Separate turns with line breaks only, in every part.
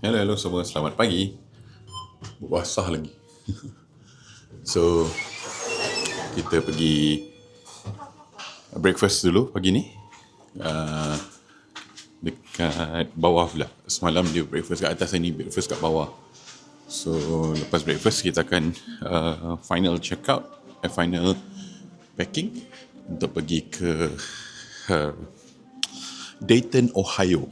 Hello semua, selamat pagi. Basah lagi. So, kita pergi breakfast dulu pagi ni. Dekat bawah pula. Semalam dia breakfast kat atas, ni breakfast kat bawah. So, lepas breakfast kita akan final check out, final packing untuk pergi ke Dayton, Ohio.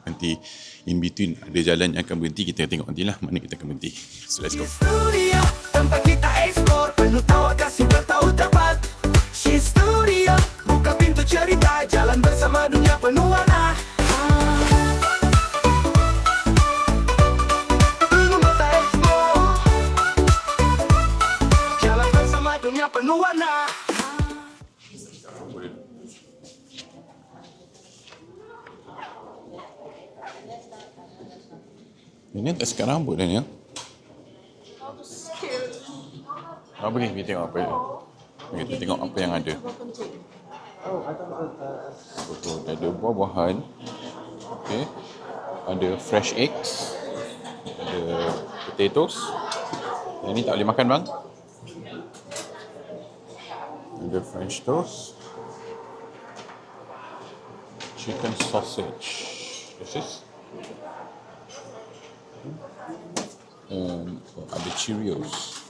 Nanti in between ada jalan yang akan berhenti, kita tengok nantilah mana kita akan berhenti. So let's go.
Studio, tempat kita explore, penuh tawa kasih bertahu tepat. She's Studio, buka pintu cerita, jalan bersama dunia penuh warna. Tunggu mata explore, jalan bersama dunia penuh warna.
Ini tak sekat rambut dah ni ya. Boleh kita tengok apa ya. Kita tengok apa yang ada. Betul, ada buah-buahan. Okay. Ada fresh eggs. Ada potatoes. Yang ni tak boleh makan bang. Ada French toast. Chicken sausage. This is. Ada Cheerios,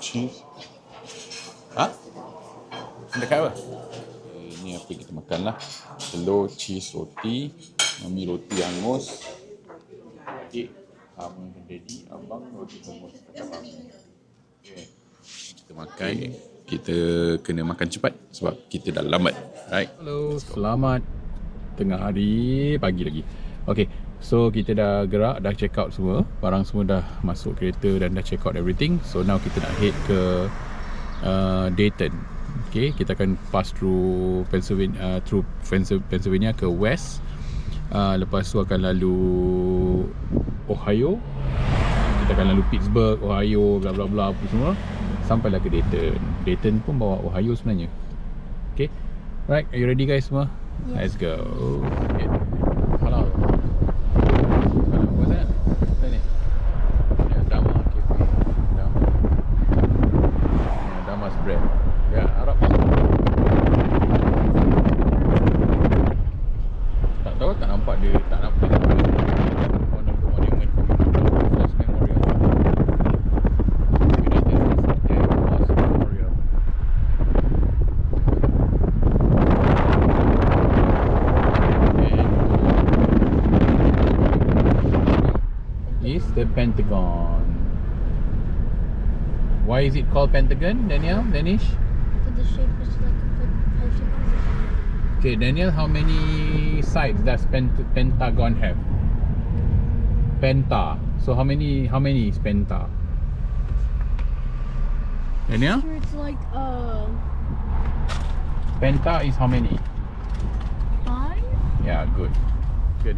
cheese. Dekat apa? Ini apa kita makan lah. Telur, cheese, roti. Mami roti hangus. Abang daddy, abang roti hangus. Okay. Kita makan. Kita kena makan cepat sebab kita dah lambat. Right?
Hello, selamat tengah hari, pagi lagi. Okay, so kita dah gerak, dah check out semua. Barang semua dah masuk kereta dan dah check out everything. So now kita nak head ke Dayton. Okay, kita akan pass through Pennsylvania ke west. Lepas tu akan lalu Ohio. Kita akan lalu Pittsburgh, Ohio, bla bla bla apa semua. Sampailah ke Dayton. Dayton pun bawa Ohio sebenarnya. Okay, right, are you ready guys semua? Let's go. Okay. Hello. What's that? Sini. Ya, Dama Cafe. Dama. Ya, Dama's bread. Ya, Arab. Tak tahu, tak nampak dia, tak nampak dia. One of the monument Force Memorial. Force Memorial. Is the Pentagon. Why is it called Pentagon, Daniel? Danish?
The shape is like a pentagon.
Okay, Daniel, how many sides does Pentagon have? Penta. So how many is Penta? Daniel?
Sure, it's like
Penta is how many?
5.
Yeah, good. Good.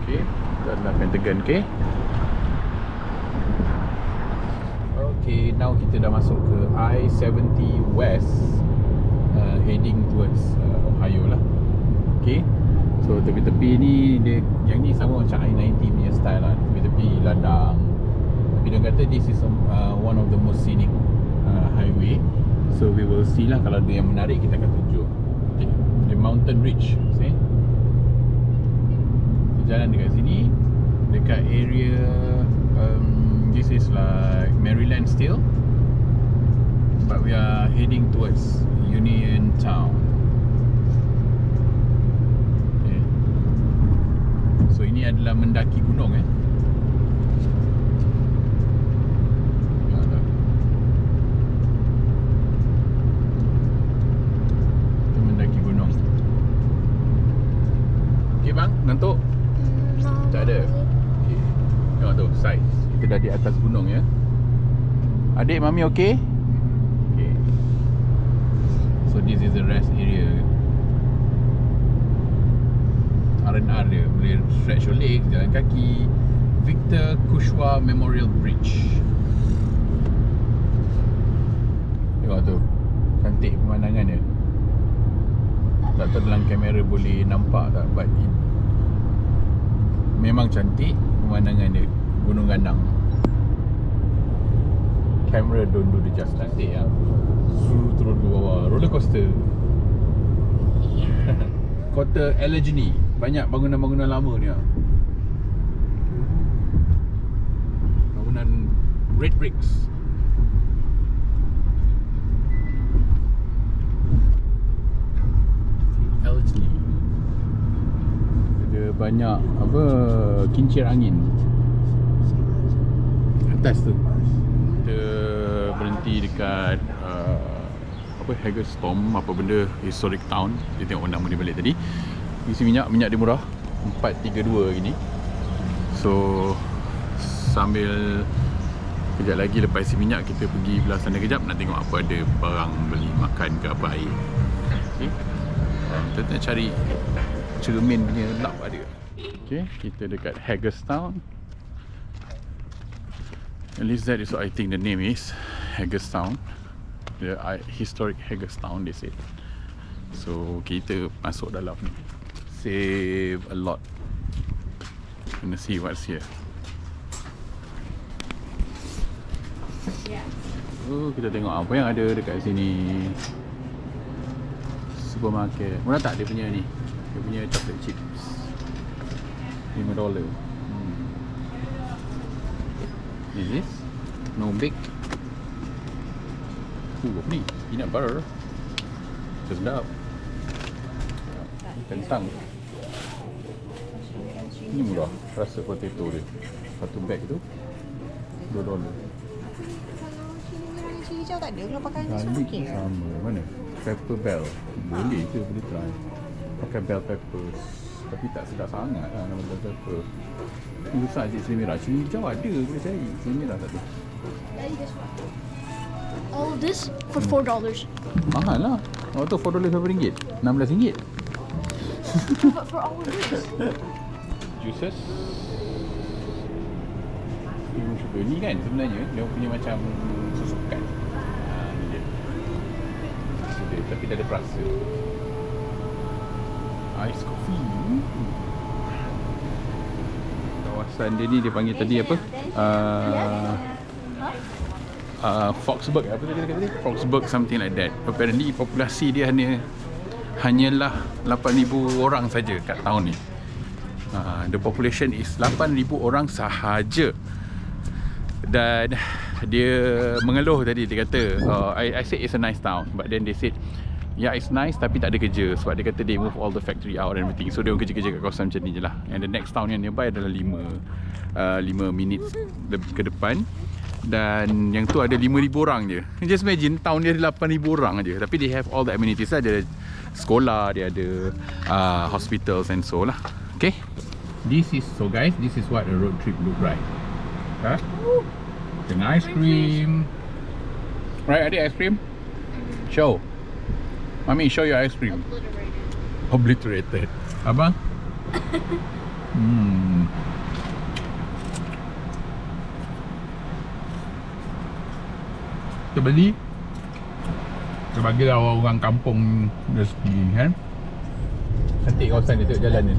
Okay, kita adalah Pentagon, okay? Okay, now kita dah masuk ke I-70 West, heading towards Ohio lah. Okay, so tepi-tepi ni dia, yang ni sama macam I-90 punya style lah. Tepi-tepi ladang. Tapi dia kata this is one of the most scenic highway. So we will see lah, kalau ada yang menarik kita akan tunjuk. Okay, the mountain ridge, see? Jalan dekat sini, dekat area this is like Maryland still, but we are heading towards Union Town. Okay. So ini adalah mendaki gunung Itu mendaki gunung. Okay bang, ngantuk? Tak ada. Okay. Tengok tu, size. Kita dah di atas gunung ya. Adik, mami okey? Okay. So this is the rest area. R&R dia. Boleh stretch your legs, jalan kaki. Victor Kushwa Memorial Bridge. Tengok tu, cantik pemandangan dia. Tak tahu dalam kamera boleh nampak tak, but memang cantik pemandangan dia, Gunung Ganang. Kamera don't do the just, cantik lah. Turun ke bawah, roller coaster. Kota Allegheny, banyak bangunan-bangunan lama ni lah. Bangunan red bricks. Allegheny. Ada banyak apa, kincir angin atas tu. Kita berhenti dekat apa, Hagerstown, apa benda, historic town. Dia tengok nama dia balik tadi. Isi minyak dia murah, 432 gini. So sambil kejap lagi lepas isi minyak, kita pergi belah sana kejap nak tengok apa ada barang beli makan ke apa air. Okay. Kita nak cari cermin punya lap ada. Okay, kita dekat Hagerstown. At least that is what I think the name is, Hagerstown. The historic Hagerstown, they said. So kita masuk dalam ni, save a lot. Gonna see what's here. Kita tengok apa yang ada dekat sini. Supermarket. Murah tak dia punya ni? Dia punya chocolate chips, $5. Is this? No bake. Apa ni? Peanut butter. Sedap. Kentang. Ni murah. Rasa potato dia. Satu bag tu $2.
Kalau cili merah dan cili hijau tak ada, kalau pakai ni semua
Garlic
okey ke?
sama. Mana? Pepper bell. Boleh ke? Boleh try. Pakai bell peppers. Tapi tak sedap sangat lah nama bell pepper. Ni besar je cili merah. Cili hijau ada, boleh cari. Cili merah tak ada.
All of this for $4.
Mahal lah. Waktu $4 berapa ringgit? RM16.
But for all of this.
Juices. Ni kan sebenarnya dia punya macam susukan. Ni dia. Dia tapi dah ada perasa. Ice coffee. Kawasan dia ni dia panggil tadi apa? Foxburg, apa tadi dia kata tadi? Foxburg, something like that. Apparently populasi dia hanyalah 8,000 orang saja kat tahun ni. The population is 8,000 orang sahaja. Dan dia mengeluh tadi, dia kata I said it's a nice town, but then they said yeah it's nice tapi tak ada kerja. Sebab dia kata they move all the factory out and everything. So dia kerja-kerja kat kawasan macam ni je lah. And the next town yang nearby adalah 5 minutes ke depan. Dan yang tu ada 5,000 orang je. Just imagine town dia ada 8,000 orang je, tapi they have all the amenities lah. Dia ada sekolah, dia ada hospitals and so lah. Okay, this is what a road trip look like. Dengan ice cream. Right, ada ice cream? Show. Mami, show your ice cream. Obliterated. Abang? Kita beli, kita bagilah orang kampung rezeki kan. Cantik kawasan dia, tengok jalan ni.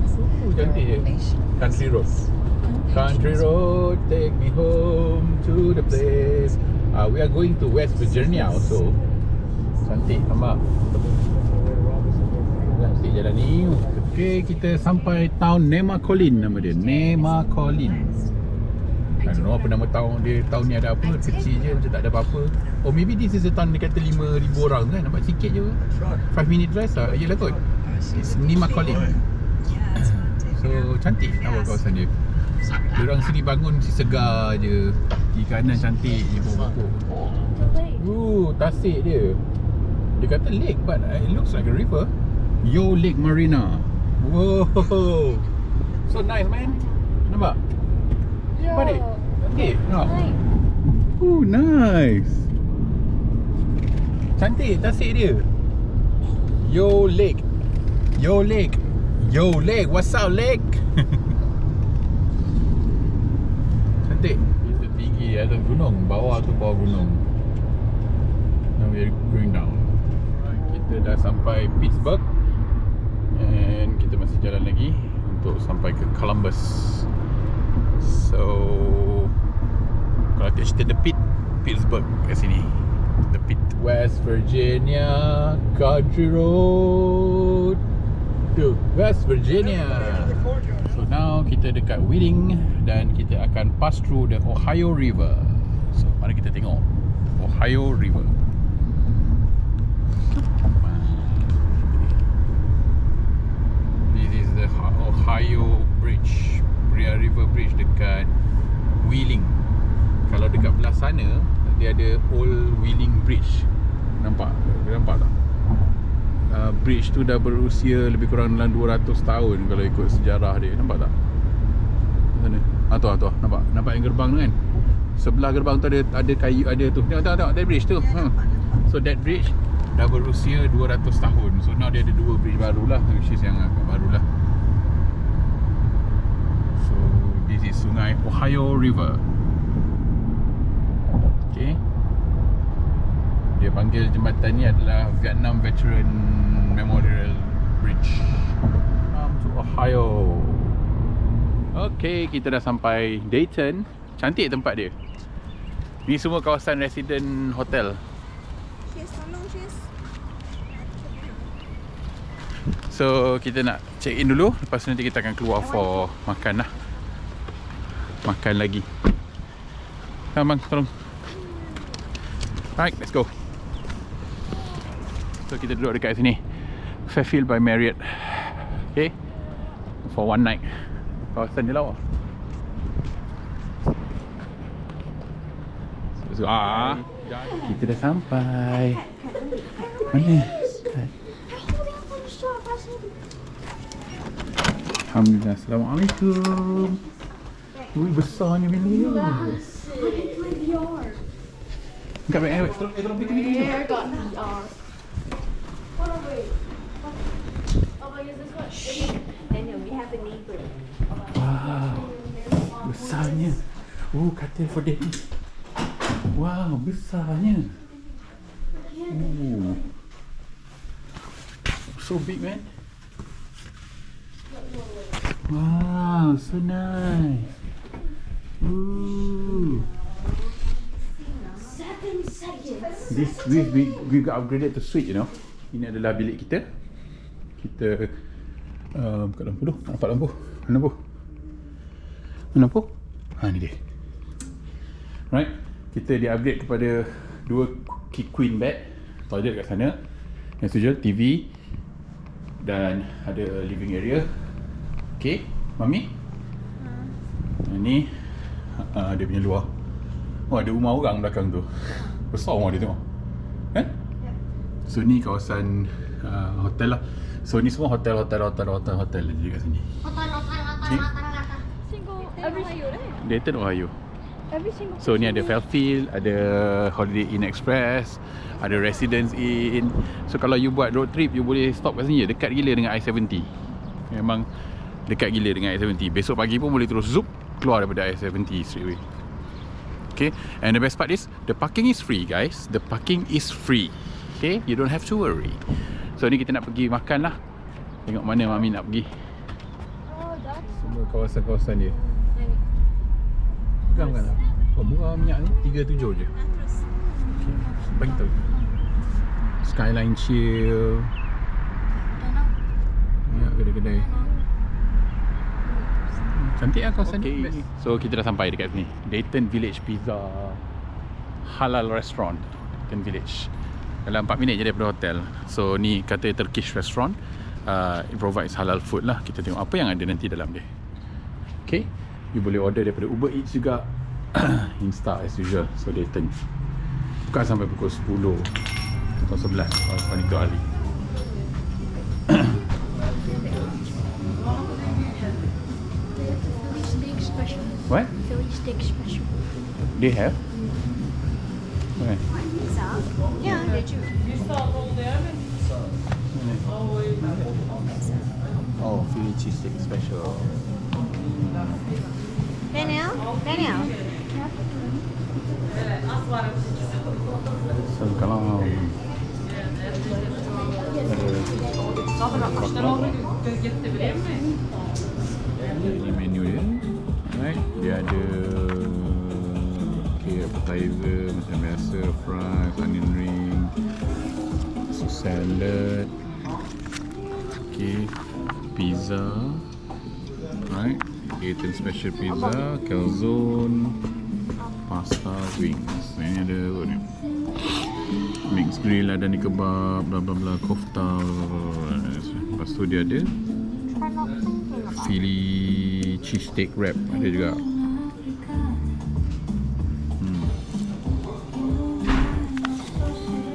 Cantik je. Country road. Country road, take me home to the place. We are going to West Virginia also. Cantik, nampak? Cantik jalan ni. Okay, kita sampai town Nemacolin, nama dia. Nemacolin. I don't know apa nama town dia. Town ni ada apa, kecil je, macam tak ada apa-apa. Oh, maybe this is a town dia kata 5,000 orang kan. Nampak sikit je. 5 minute drive lah. Yelah kot. It's Nemacolin. So, cantik nampak kawasan dia. Diorang sini bangun mesti segar je. Kiri kanan cantik je pokok-pokok. Tasik dia. Dia kata lake but it looks like a river. Yo Lake Marina. Wow. So nice man. Nampak? Nampak dek? Cantik? Nampak? Nice. Cantik tasik dia. Yo Lake. Yo Lake. Yo Lake. What's up Lake? Cantik. Itu tinggi atas gunung. Bawah tu bawah gunung. Now we are going down. Kita dah sampai Pittsburgh. masih jalan lagi untuk sampai ke Columbus. So kalau kita cerita The Pit, Pittsburgh kat sini. The Pit, West Virginia Country Road to West Virginia. So now kita dekat Wheeling dan kita akan pass through the Ohio River. So mari kita tengok Ohio River. This is the Ohio Bridge, River Bridge dekat Wheeling. Kalau dekat belah sana dia ada Old Wheeling Bridge. Nampak tak? Bridge tu dah berusia lebih kurang dalam 200 tahun kalau ikut sejarah dia. Nampak tak? Sana. Tu nampak. Nampak yang gerbang tu kan? Sebelah gerbang tu ada kayu, ada tu. Tengok that bridge tu. So that bridge dah berusia 200 tahun. So now dia ada 2 bridge barulah, which is yang agak barulah. So this is Sungai Ohio River. Okay. Dia panggil jembatan ni adalah Vietnam Veteran Memorial Bridge. To Ohio. Okay, kita dah sampai Dayton. Cantik tempat dia. Ni semua kawasan resident hotel.
Cheers, tolong cheers.
So kita nak check in dulu. Lepas tu nanti kita akan keluar for makan lah. Makan lagi. Bang, tolong. Right, let's go. So kita duduk dekat sini, Fairfield by Marriott. Okay, for one night. Kawasan dia lawa. So, kita dah sampai. Mana? Alhamdulillah. Assalamualaikum. Ui, besarnya bila. Kat baik air. Tolong pergi ni.
I got VR. Hold on, wait. Oh, but is this what? Daniel, we have a neighbor.
Wow, besarnya. Katil for daddy. Wow, besarnya. So big, man. Wow, so nice. Ooh.
7 seconds.
This we got upgraded to suite, you know. Ini adalah bilik kita. Kita buka lampu dulu. Nampak lampu? Mana lampu? Mana lampu? Ni dia. Right. Kita di-upgrade kepada 2 queen bed. Toilet kat sana. Yang usual TV dan ada living area. Okay, Mami. Ni dia punya luar. Ada rumah orang belakang tu. Besar rumah dia tengok. Kan? So ni kawasan hotel lah. So ni semua hotel lagi kat sini.
Every single
Dayton, Ohio.
Every single.
So ni ada Fairfield, ada Holiday Inn Express, ada Residence Inn. So kalau you buat road trip, you boleh stop kat sini je. Dekat gila dengan I-70. Memang dekat gila dengan I-70. Besok pagi pun boleh terus zoom keluar daripada I-70 straight away. Okay, and the best part is the parking is free, guys. The parking is free. Okay, you don't have to worry. So ni kita nak pergi makan lah. Tengok mana Mami nak pergi.
Oh, that's
Semua kawasan-kawasan dia. Pegang kan lah. Murah minyak ni 37 je. Okay, bagi tahu. Skyline Chill. Banyak kedai-kedai. Cantik lah kawasan ni. So kita dah sampai dekat sini, Dayton Village Pizza Halal Restaurant. Dayton Village. Dalam 4 minit je daripada hotel. So ni kata Turkish restaurant. It provides halal food lah. Kita tengok apa yang ada nanti dalam dia. Okay, you boleh order daripada Uber Eats juga. Insta as usual. So Dayton buka sampai pukul 10 atau 11 kalau paling tu Ali.
steak special.
What?
Philly steak special.
They have? Where?
Yeah, they do.
Oh, Philly cheesesteak special.
Daniel?
So kalau Ini menu dia. Alright, dia ada appetizer macam biasa, fries, onion ring, salad, pizza, right? Eaten special pizza, calzone, pasta, wings. Ini ada apa ni? Mixed grill, ada ni kebab, bla bla bla, kofta. Lepas tu dia ada Philly cheesesteak wrap ada juga.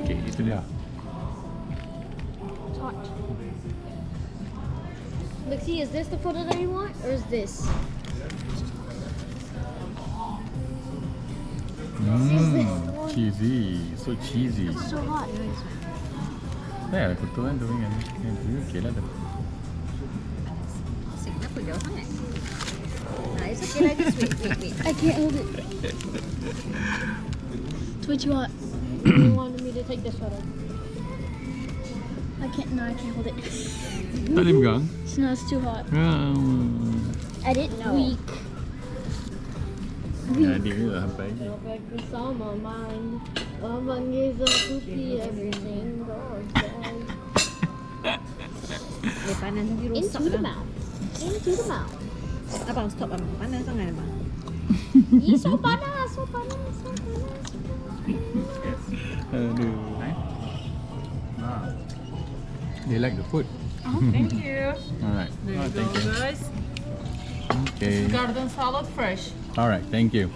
Okay, itu dia.
Lexi, is this the photo that you want, or is this?
Cheesy, so cheesy.
It's so hot.
Dah aku tu kan tu kan. Okay lah tu.
Asyik, kenapa jauh sangat? Nah, it's okay lah, just wait.
I can't hold it. So what you want? You wanted me to take this photo. I can't hold it.
Tak boleh pegang?
No, it's too hot. Edit week.
Jadi ni dah sampai lagi.
Bersama main, abang Geza Kupi everything goes down.
Panas nanti rosak
Into the
lah.
mouth. Into the mouth.
Abang stop abang, panas sangat abang.
Ih, so panas, so panas, so panas.
Aduh. They like the food.
Thank you.
Alright.
There you
Thank
go,
you.
guys.
Okay.
Garden salad fresh.
Alright, thank you.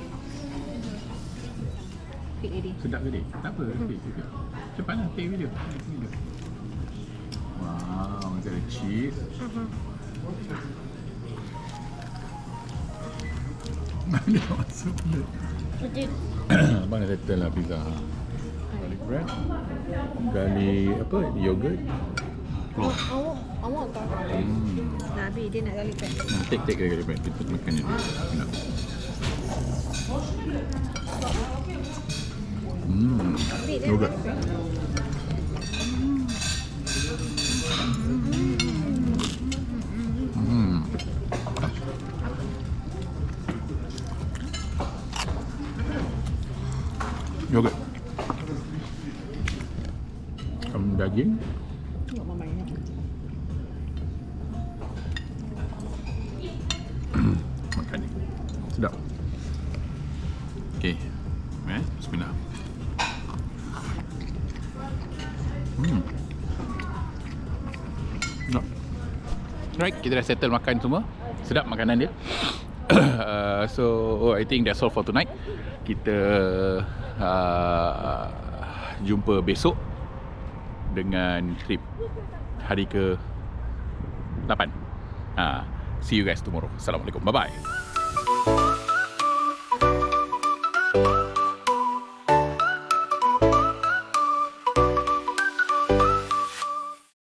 Quick ready.
Sedap ke dia? Tak apa, take juga. Cepatlah, take video. Wow, macam ada cheese. Dia masuk benda. Abang dah settle lah pizza. Garlic bread. Garlic apa? Yogurt.
I want garlic.
Nah, Abi dia nak garlic bread.
Take garlic bread. Kita makan ni. Enak.
Abi dia nak
Yogurt.
garlic bread.
Yogurt. Daging.
Tengok mama ni.
Makan ni. Sedap. Okay. Bismillah. Sedap. Right, kita dah settle makan semua. Sedap makanan dia. So I think that's all for tonight. Kita jumpa besok dengan trip hari ke 8. See you guys tomorrow. Assalamualaikum. Bye bye.